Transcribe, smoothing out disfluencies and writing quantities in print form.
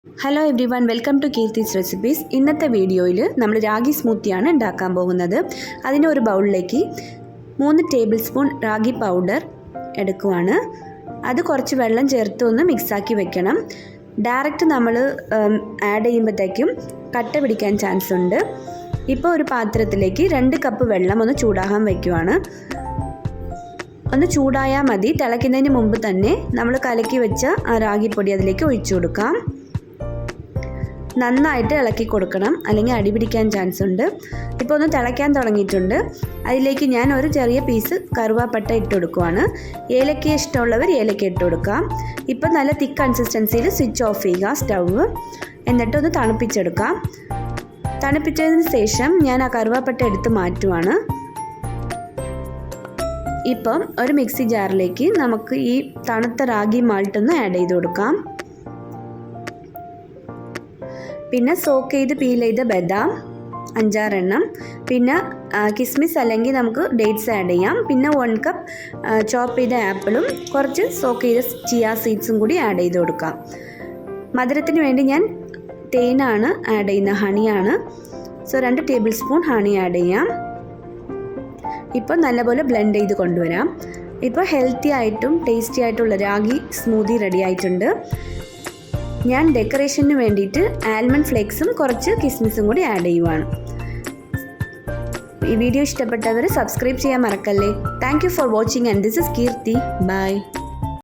Hello everyone, welcome to Keerthi's recipes. ഇന്നത്തെ വീഡിയോയിൽ നമ്മൾ രാഗി സ്മൂത്തിയാണ് ഉണ്ടാക്കാൻ പോകുന്നത്. അതിന് ഒരു ബൗളിലേക്ക് 3 ടേബിൾ സ്പൂൺ രാഗി പൗഡർ എടുക്കുവാണ്. അത് കുറച്ച് വെള്ളം ചേർത്ത് ഒന്ന് മിക്സാക്കി വെക്കണം. ഡയറക്റ്റ് നമ്മൾ ആഡ് ചെയ്യുമ്പോഴത്തേക്കും കട്ട പിടിക്കാൻ ചാൻസ് ഉണ്ട്. ഇപ്പോൾ ഒരു പാത്രത്തിലേക്ക് 2 കപ്പ് വെള്ളം ഒന്ന് ചൂടാകാൻ വയ്ക്കുവാണ്. ഒന്ന് ചൂടായാൽ മതി. തിളയ്ക്കുന്നതിന് മുമ്പ് തന്നെ നമ്മൾ കലക്കി വെച്ച ആ രാഗിപ്പൊടി അതിലേക്ക് ഒഴിച്ചു കൊടുക്കാം. നന്നായിട്ട് ഇളക്കി കൊടുക്കണം, അല്ലെങ്കിൽ അടി പിടിക്കാൻ ചാൻസ് ഉണ്ട്. ഇപ്പോൾ ഒന്ന് തിളയ്ക്കാൻ തുടങ്ങിയിട്ടുണ്ട്. അതിലേക്ക് ഞാൻ ഒരു ചെറിയ പീസ് കറുവാപ്പട്ട ഇട്ട് കൊടുക്കുവാണ്. ഏലക്ക ഇഷ്ടമുള്ളവർ ഏലക്ക ഇട്ട് കൊടുക്കാം. ഇപ്പോൾ നല്ല തിക്ക് കൺസിസ്റ്റൻസിയിൽ സ്വിച്ച് ഓഫ് ചെയ്യുക സ്റ്റൗവ്. എന്നിട്ടൊന്ന് തണുപ്പിച്ചെടുക്കാം. തണുപ്പിച്ചതിന് ശേഷം ഞാൻ ആ കറുവാപ്പട്ട എടുത്ത് മാറ്റുവാണ്. ഇപ്പം ഒരു മിക്സി ജാറിലേക്ക് നമുക്ക് ഈ തണുത്ത റാഗി മാൾട്ട് ഒന്ന് ആഡ് ചെയ്ത് കൊടുക്കാം. പിന്നെ സോക്ക് ചെയ്ത് പീൽ ചെയ്ത ബദാം 5-6 എണ്ണം, പിന്നെ കിസ്മിസ് അല്ലെങ്കിൽ നമുക്ക് ഡേറ്റ്സ് ആഡ് ചെയ്യാം. പിന്നെ 1 കപ്പ് ചോപ്പ് ചെയ്ത ആപ്പിളും കുറച്ച് സോക്ക് ചെയ്ത ചിയ സീഡ്സും കൂടി ആഡ് ചെയ്ത് കൊടുക്കാം. മധുരത്തിന് വേണ്ടി ഞാൻ തേനാണ് ആഡ് ചെയ്യുന്നത്, ഹണിയാണ്. 2 ടേബിൾ സ്പൂൺ ഹണി ആഡ് ചെയ്യാം. ഇപ്പോൾ നല്ലപോലെ ബ്ലെൻഡ് ചെയ്ത് കൊണ്ടുവരാം. ഇപ്പോൾ ഹെൽത്തി ആയിട്ടും ടേസ്റ്റി ആയിട്ടുള്ള രാഗി സ്മൂത്തി റെഡി ആയിട്ടുണ്ട്. ഞാൻ ഡെക്കറേഷന് വേണ്ടിയിട്ട് ആൽമണ്ട് ഫ്ലേക്സും കുറച്ച് കിസ്മിസും കൂടി ആഡ് ചെയ്യുവാണ്. ഈ വീഡിയോ ഇഷ്ടപ്പെട്ടവർ സബ്സ്ക്രൈബ് ചെയ്യാൻ മറക്കല്ലേ. Thank you for watching and this is Keerthi. By.